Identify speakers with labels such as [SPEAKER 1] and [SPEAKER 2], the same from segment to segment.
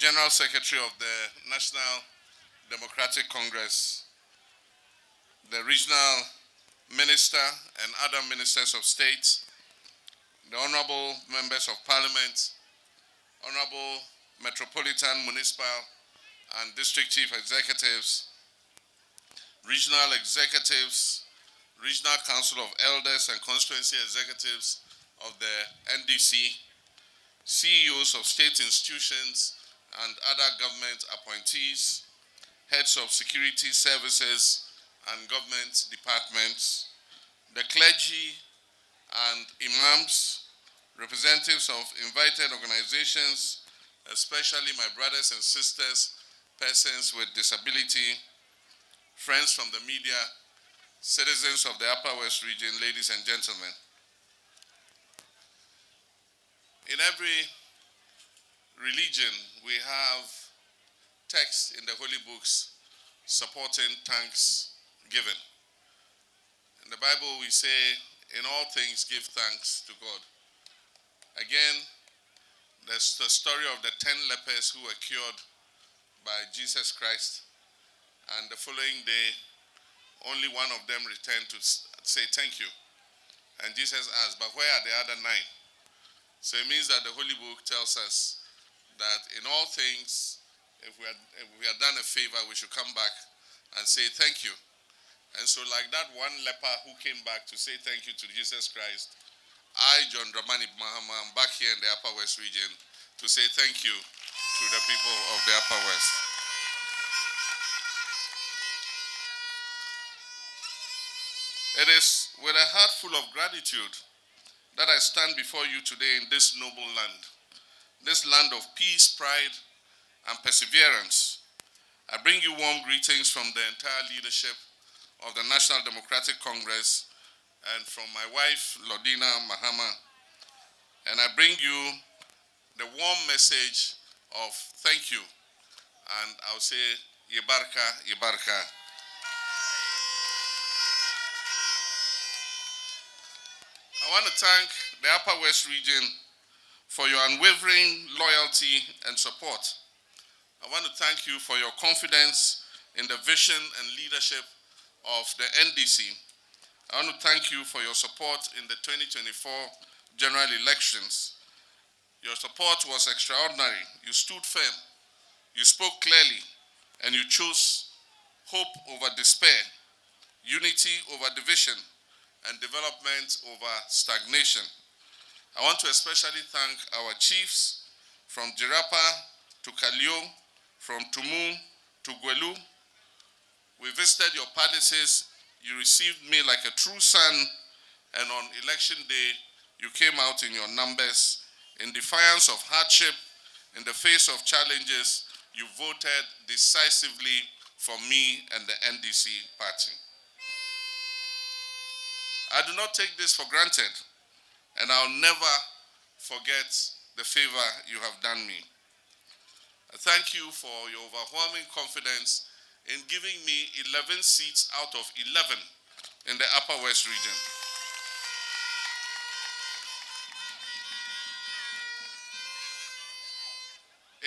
[SPEAKER 1] General Secretary of the National Democratic Congress, the Regional Minister and other Ministers of State, the Honorable Members of Parliament, Honorable Metropolitan, Municipal, and District Chief Executives, Regional Executives, Regional Council of Elders and Constituency Executives of the NDC, CEOs of state institutions and other government appointees, heads of security services and government departments, the clergy and imams, representatives of invited organizations, especially my brothers and sisters, persons with disability, friends from the media, citizens of the Upper West region, ladies and gentlemen. In every religion, we have texts in the holy books supporting thanksgiving. In the Bible, we say, in all things give thanks to God. Again, there's the story of the 10 lepers who were cured by Jesus Christ, and the following day, only one of them returned to say thank you. And Jesus asked, but where are the other 9? So it means that the Holy Book tells us that in all things, if we had done a favor, we should come back and say thank you. And so like that one leper who came back to say thank you to Jesus Christ, I, John Dramani Mahama, am back here in the Upper West region to say thank you to the people of the Upper West. It is with a heart full of gratitude that I stand before you today in this noble land, this land of peace, pride, and perseverance. I bring you warm greetings from the entire leadership of the National Democratic Congress and from my wife, Lordina Mahama. And I bring you the warm message of thank you. And I'll say, Yebarka, Yebarka. I want to thank the Upper West region for your unwavering loyalty and support. I want to thank you for your confidence in the vision and leadership of the NDC. I want to thank you for your support in the 2024 general elections. Your support was extraordinary. You stood firm, you spoke clearly, and you chose hope over despair, unity over division, and development over stagnation. I want to especially thank our chiefs from Jirapa to Kalio, from Tumu to Gwelu. We visited your palaces. You received me like a true son, and on election day, you came out in your numbers. In defiance of hardship, in the face of challenges, you voted decisively for me and the NDC party. I do not take this for granted, and I'll never forget the favor you have done me. I thank you for your overwhelming confidence in giving me 11 seats out of 11 in the Upper West region.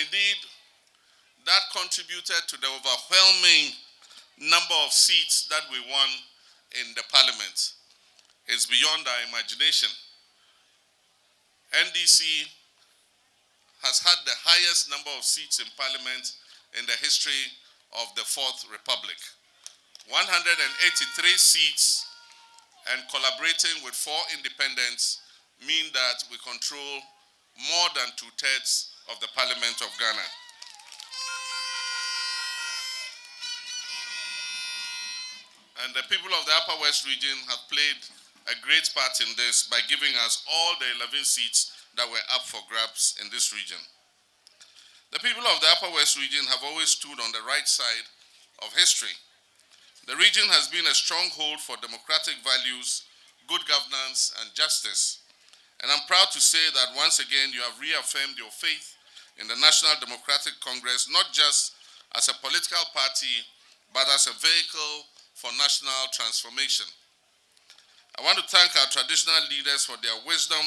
[SPEAKER 1] Indeed, that contributed to the overwhelming number of seats that we won in the parliament. It's beyond our imagination. NDC has had the highest number of seats in parliament in the history of the Fourth Republic. 183 seats, and collaborating with 4 independents mean that we control more than 2/3 of the Parliament of Ghana. And the people of the Upper West region have played a great part in this by giving us all the 11 seats that were up for grabs in this region. The people of the Upper West region have always stood on the right side of history. The region has been a stronghold for democratic values, good governance, and justice. And I'm proud to say that once again you have reaffirmed your faith in the National Democratic Congress, not just as a political party, but as a vehicle for national transformation. I want to thank our traditional leaders for their wisdom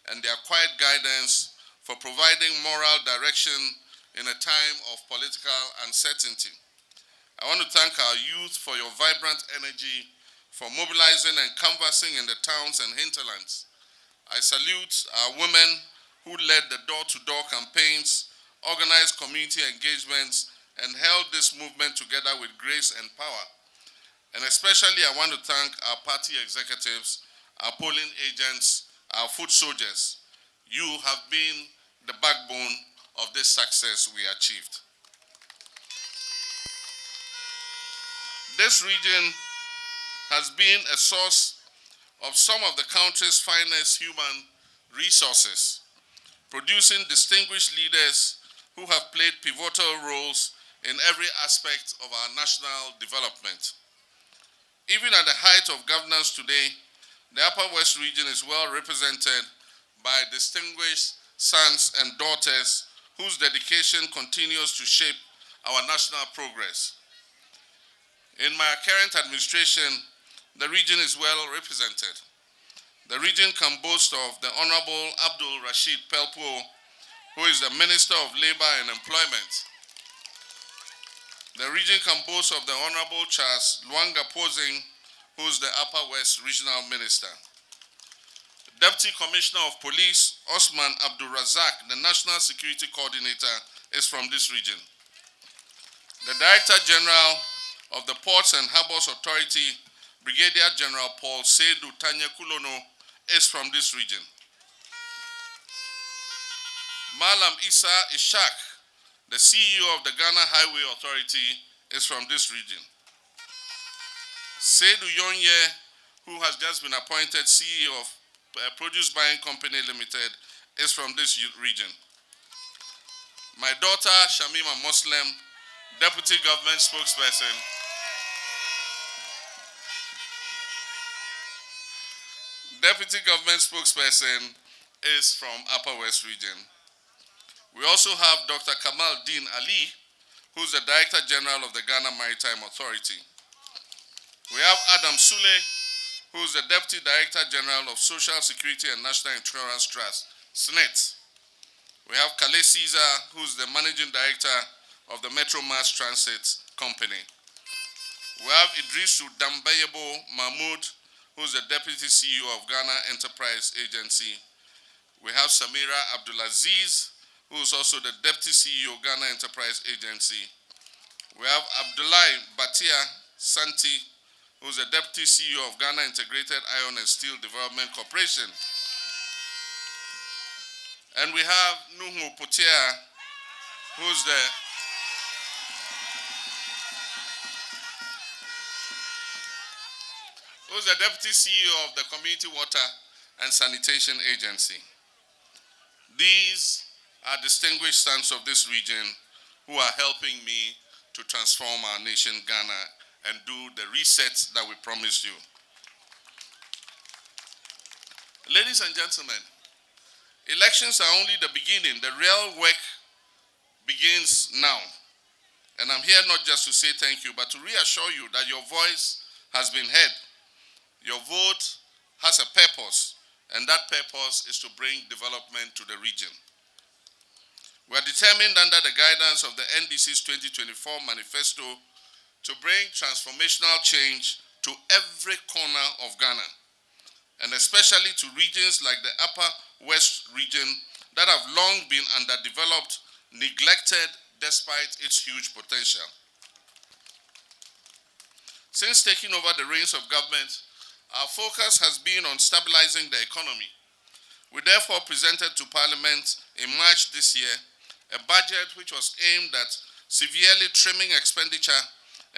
[SPEAKER 1] and their quiet guidance, for providing moral direction in a time of political uncertainty. I want to thank our youth for your vibrant energy, for mobilizing and canvassing in the towns and hinterlands. I salute our women who led the door-to-door campaigns, organized community engagements, and held this movement together with grace and power. And especially I want to thank our party executives, our polling agents, our foot soldiers. You have been the backbone of this success we achieved. This region has been a source of some of the country's finest human resources, producing distinguished leaders who have played pivotal roles in every aspect of our national development. Even at the height of governance today, the Upper West region is well represented by distinguished sons and daughters whose dedication continues to shape our national progress. In my current administration, the region is well represented. The region can boast of the Honorable Abdul Rashid Pelpo, who is the Minister of Labor and Employment. The region can boast of the Honorable Charles Luanga Posing, who is the Upper West Regional Minister. Deputy Commissioner of Police Osman Abdul Razak, the National Security Coordinator, is from this region. The Director General of the Ports and Harbours Authority, Brigadier General Paul Seydou Tanya Kulono, is from this region. Malam Isa Ishak, the CEO of the Ghana Highway Authority, is from this region. Seydou Yonye, who has just been appointed CEO of Produce Buying Company Limited, is from this region. My daughter, Shamima Muslim, Deputy Government Spokesperson, is from Upper West region. We also have Dr. Kamal Din Ali, who's the Director General of the Ghana Maritime Authority. We have Adam Sule, who's the Deputy Director General of Social Security and National Insurance Trust, SNIT. We have Kale Caesar, who's the Managing Director of the Metro Mass Transit Company. We have Idrisu Dambayebo Mahmoud, who's the Deputy CEO of Ghana Enterprise Agency. We have Samira Abdulaziz, who's also the Deputy CEO of Ghana Enterprise Agency. We have Abdullahi Batia Santi, who's the Deputy CEO of Ghana Integrated Iron and Steel Development Corporation. And we have Nuhu Potia, who's the Deputy CEO of the Community Water and Sanitation Agency. These are distinguished sons of this region who are helping me to transform our nation, Ghana, and do the reset that we promised you. Ladies and gentlemen, elections are only the beginning. The real work begins now. And I'm here not just to say thank you, but to reassure you that your voice has been heard. Your vote has a purpose, and that purpose is to bring development to the region. We are determined under the guidance of the NDC's 2024 manifesto to bring transformational change to every corner of Ghana, and especially to regions like the Upper West region that have long been underdeveloped, neglected despite its huge potential. Since taking over the reins of government, our focus has been on stabilizing the economy. We therefore presented to Parliament in March this year a budget which was aimed at severely trimming expenditure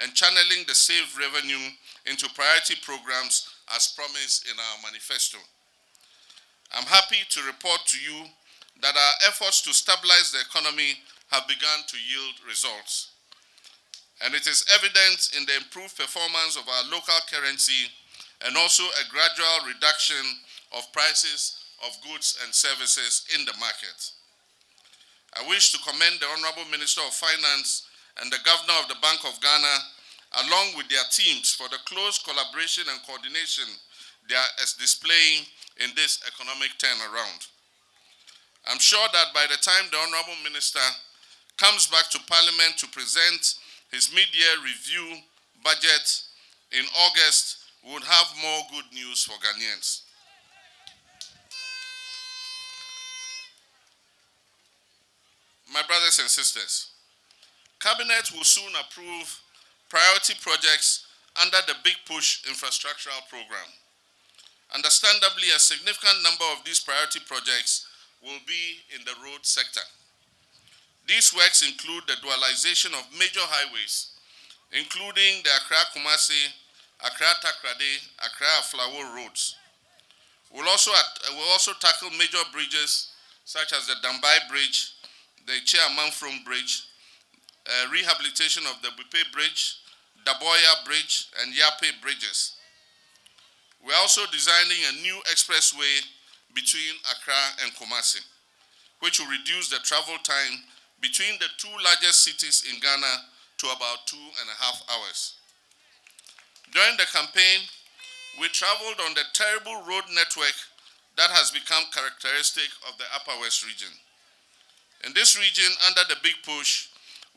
[SPEAKER 1] and channeling the saved revenue into priority programs as promised in our manifesto. I'm happy to report to you that our efforts to stabilize the economy have begun to yield results. And it is evident in the improved performance of our local currency and also a gradual reduction of prices of goods and services in the market. I wish to commend the Honorable Minister of Finance and the Governor of the Bank of Ghana, along with their teams, for the close collaboration and coordination they are displaying in this economic turnaround. I'm sure that by the time the Honorable Minister comes back to Parliament to present his mid-year review budget in August, we would have more good news for Ghanaians. My brothers and sisters, Cabinet will soon approve priority projects under the Big Push infrastructural program. Understandably, a significant number of these priority projects will be in the road sector. These works include the dualization of major highways, including the Accra-Kumasi, Accra-Takrade, Accra-Aflawo roads. We'll also tackle major bridges such as the Dambai Bridge, the Chia-Manfrom Bridge, rehabilitation of the Bupe Bridge, Daboya Bridge, and Yape bridges. We're also designing a new expressway between Accra and Kumasi, which will reduce the travel time between the two largest cities in Ghana to about 2.5 hours. During the campaign, we traveled on the terrible road network that has become characteristic of the Upper West region. In this region, under the Big Push,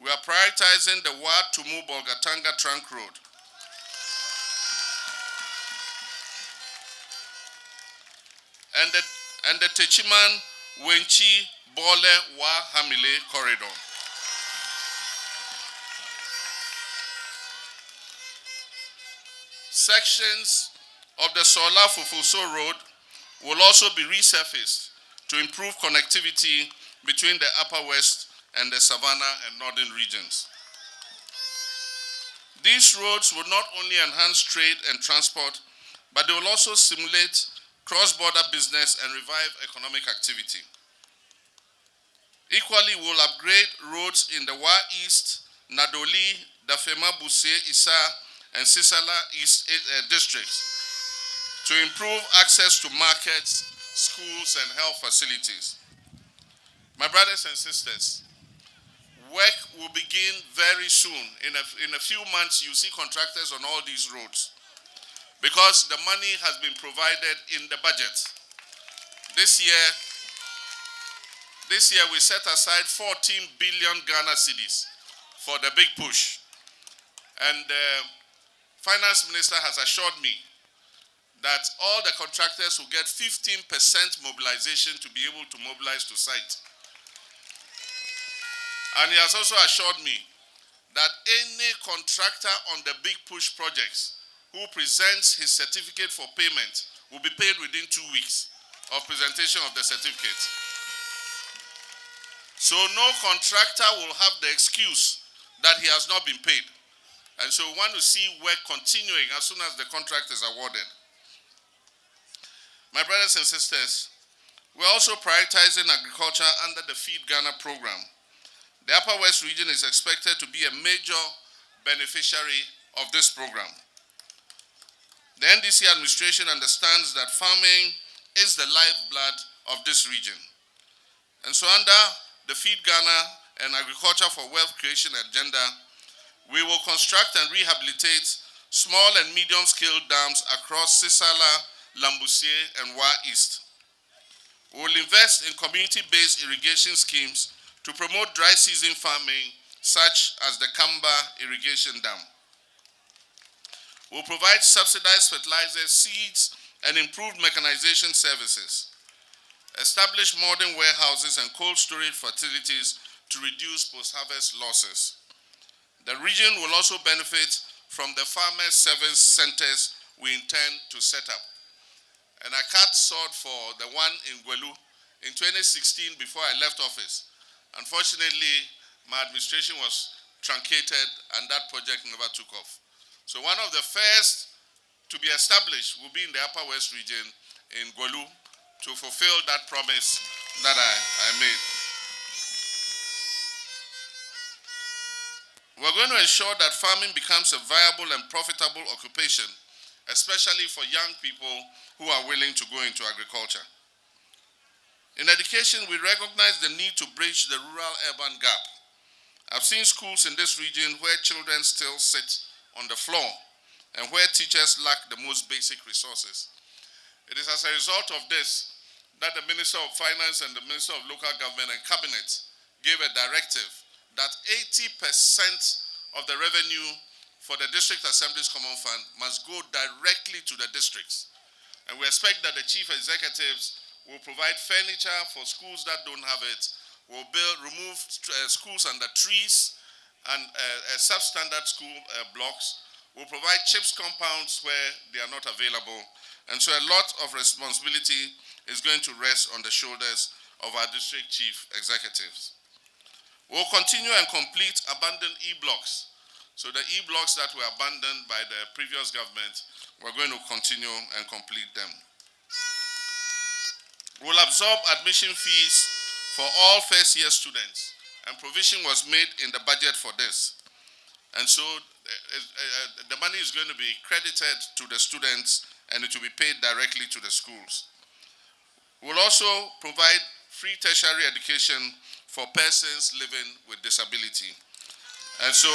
[SPEAKER 1] we are prioritizing the Wa Tumu Bolgatanga Trunk Road. And the Techiman Wenchi Bole Wa Hamile corridor. Sections of the Sola Fufuso Road will also be resurfaced to improve connectivity between the Upper West and the Savannah and Northern regions. These roads will not only enhance trade and transport, but they will also stimulate cross-border business and revive economic activity. Equally, we will upgrade roads in the Wa East, Nadoli, Dafema Buse, Isa, and Sisala East districts to improve access to markets, schools, and health facilities. My brothers and sisters, work will begin very soon. In a few months, you see contractors on all these roads because the money has been provided in the budget. This year we set aside 14 billion Ghana cedis for the Big Push. And the Finance Minister has assured me that all the contractors will get 15% mobilization to be able to mobilize to site. And he has also assured me that any contractor on the Big Push projects who presents his certificate for payment will be paid within 2 weeks of presentation of the certificate. So no contractor will have the excuse that he has not been paid. And so we want to see work continuing as soon as the contract is awarded. My brothers and sisters, we're also prioritizing agriculture under the Feed Ghana program. The Upper West region is expected to be a major beneficiary of this program. The NDC administration understands that farming is the lifeblood of this region. And so under the Feed Ghana and Agriculture for Wealth Creation agenda, we will construct and rehabilitate small and medium-scale dams across Sisala, Lambusie, and Wa East. We will invest in community-based irrigation schemes to promote dry season farming, such as the Kamba Irrigation Dam. We'll provide subsidized fertilizers, seeds, and improved mechanization services. Establish modern warehouses and cold storage facilities to reduce post-harvest losses. The region will also benefit from the farmers' service centers we intend to set up. And I cut short for the one in Gwelu in 2016 before I left office. Unfortunately, my administration was truncated and that project never took off. So one of the first to be established will be in the Upper West region in Gwelu to fulfill that promise that I made. We're going to ensure that farming becomes a viable and profitable occupation, especially for young people who are willing to go into agriculture. In education, we recognize the need to bridge the rural-urban gap. I've seen schools in this region where children still sit on the floor and where teachers lack the most basic resources. It is as a result of this that the Minister of Finance and the Minister of Local Government and Cabinet gave a directive that 80% of the revenue for the District Assembly's Common Fund must go directly to the districts. And we expect that the chief executives will provide furniture for schools that don't have it, will remove schools under trees and substandard school blocks, will provide CHIPS compounds where they are not available. And so a lot of responsibility is going to rest on the shoulders of our district chief executives. We'll continue and complete abandoned E-blocks. So the E-blocks that were abandoned by the previous government, we're going to continue and complete them. We'll absorb admission fees for all first-year students, and provision was made in the budget for this. And so the money is going to be credited to the students, and it will be paid directly to the schools. We'll also provide free tertiary education for persons living with disability. And so,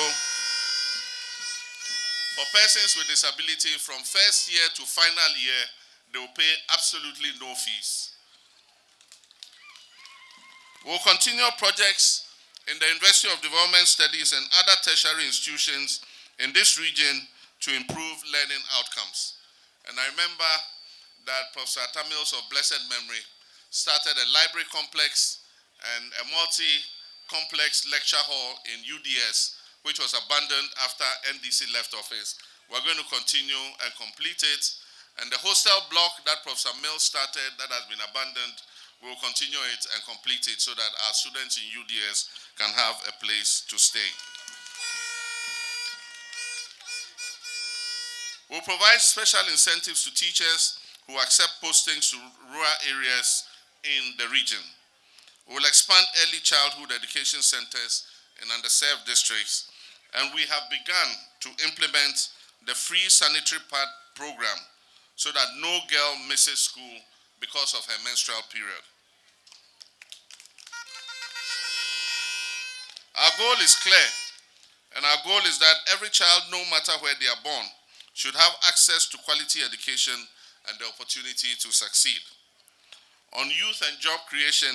[SPEAKER 1] for persons with disability, from first year to final year, they will pay absolutely no fees. We'll continue projects in the University of Development Studies and other tertiary institutions in this region to improve learning outcomes. And I remember that Professor Tamils of blessed memory started a library complex and a multi-complex lecture hall in UDS, which was abandoned after NDC left office. We're going to continue and complete it. And the hostel block that Professor Mills started that has been abandoned, we'll continue it and complete it so that our students in UDS can have a place to stay. We'll provide special incentives to teachers who accept postings to rural areas in the region. We'll expand early childhood education centers in underserved districts, and we have begun to implement the free sanitary pad program so that no girl misses school because of her menstrual period. Our goal is clear, and our goal is that every child, no matter where they are born, should have access to quality education and the opportunity to succeed. On youth and job creation,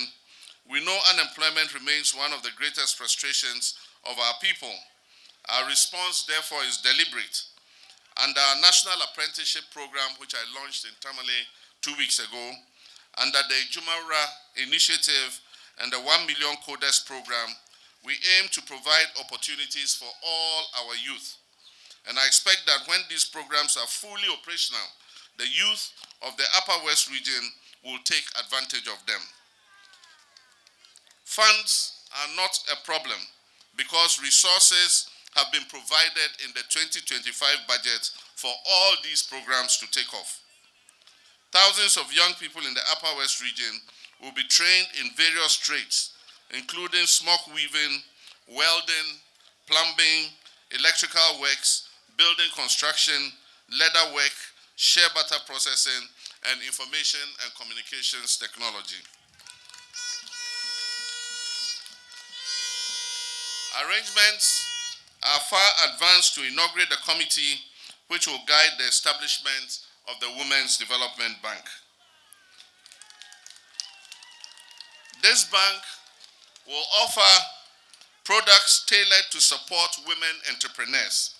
[SPEAKER 1] we know unemployment remains one of the greatest frustrations of our people. Our response, therefore, is deliberate. Under our National Apprenticeship Program, which I launched in Tamale 2 weeks ago, under the Jumara Initiative and the 1 Million Coders Program, we aim to provide opportunities for all our youth. And I expect that when these programs are fully operational, the youth of the Upper West region will take advantage of them. Funds are not a problem because resources have been provided in the 2025 budget for all these programs to take off. Thousands of young people in the Upper West region will be trained in various trades, including smoke weaving, welding, plumbing, electrical works, building construction, leather work, shea butter processing, and information and communications technology. Arrangements are far advanced to inaugurate the committee which will guide the establishment of the Women's Development Bank. This bank will offer products tailored to support women entrepreneurs,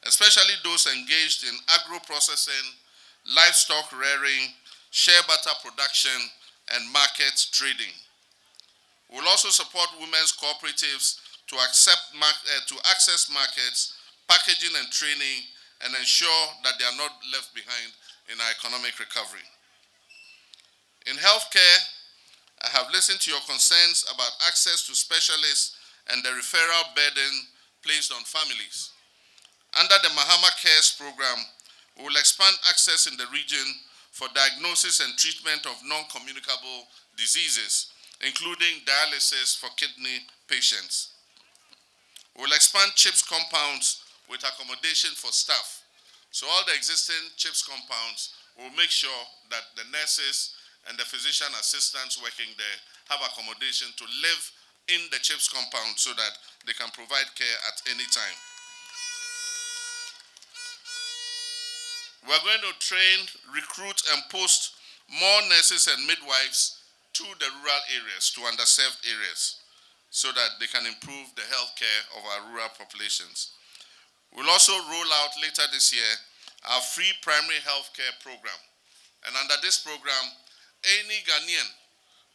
[SPEAKER 1] especially those engaged in agro-processing, livestock rearing, shea butter production, and market trading. We'll also support women's cooperatives to access markets, packaging and training, and ensure that they are not left behind in our economic recovery. In healthcare, I have listened to your concerns about access to specialists and the referral burden placed on families. Under the Mahama Cares program, we will expand access in the region for diagnosis and treatment of non-communicable diseases, including dialysis for kidney patients. We will expand CHIPS compounds with accommodation for staff. So all the existing CHIPS compounds will make sure that the nurses and the physician assistants working there have accommodation to live in the CHIPS compound so that they can provide care at any time. We're going to train, recruit, and post more nurses and midwives to the rural areas, to underserved areas. so that they can improve the health care of our rural populations. We'll also roll out later this year our free primary health care program. And under this program, any Ghanaian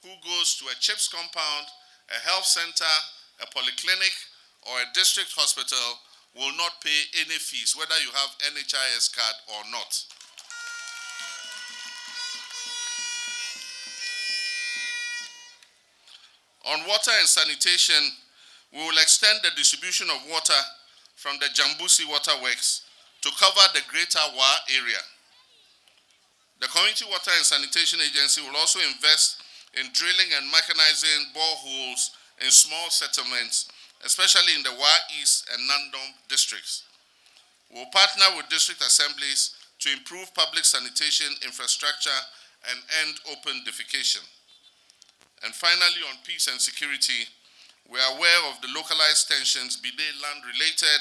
[SPEAKER 1] who goes to a CHIPS compound, a health center, a polyclinic, or a district hospital will not pay any fees, whether you have NHIS card or not. On water and sanitation, we will extend the distribution of water from the Jambusi Waterworks to cover the greater Wa area. The Community Water and Sanitation Agency will also invest in drilling and mechanizing boreholes in small settlements, especially in the Wa East and Nandom districts. We will partner with district assemblies to improve public sanitation infrastructure and end open defecation. And finally, on peace and security, we are aware of the localized tensions, be they land-related,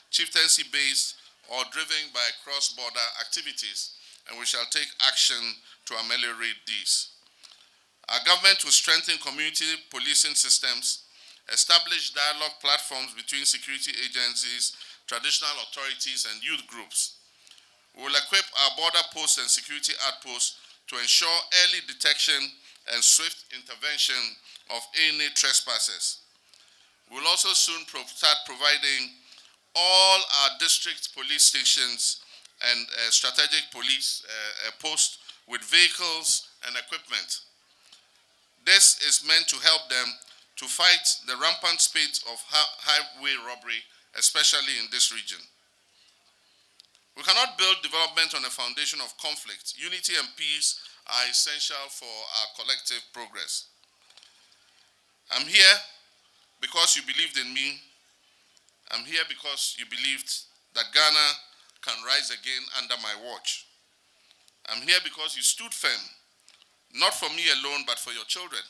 [SPEAKER 1] chieftaincy-based, or driven by cross-border activities, and we shall take action to ameliorate these. Our government will strengthen community policing systems, establish dialogue platforms between security agencies, traditional authorities, and youth groups. We will equip our border posts and security outposts to ensure early detection and swift intervention of any trespassers. We will also soon start providing all our district police stations and strategic police posts with vehicles and equipment. This is meant to help them to fight the rampant spate of highway robbery, especially in this region. We cannot build development on a foundation of conflict. Unity and peace are essential for our collective progress. I'm here because you believed in me. I'm here because you believed that Ghana can rise again under my watch. I'm here because you stood firm, not for me alone, but for your children,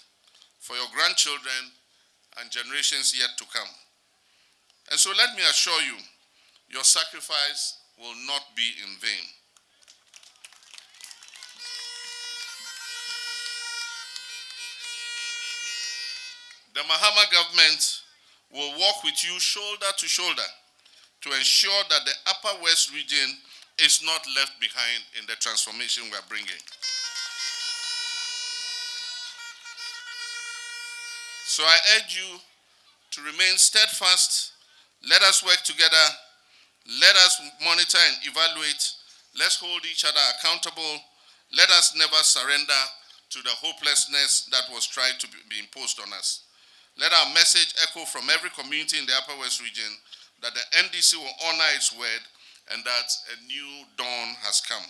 [SPEAKER 1] for your grandchildren, and generations yet to come. And so let me assure you, your sacrifice will not be in vain. The Mahama government will work with you shoulder to shoulder to ensure that the Upper West region is not left behind in the transformation we are bringing. So I urge you to remain steadfast. Let us work together. Let us monitor and evaluate. Let's hold each other accountable. Let us never surrender to the hopelessness that was tried to be imposed on us. Let our message echo from every community in the Upper West region that the NDC will honor its word and that a new dawn has come.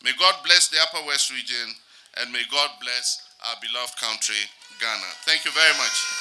[SPEAKER 1] May God bless the Upper West region, and may God bless our beloved country, Ghana. Thank you very much.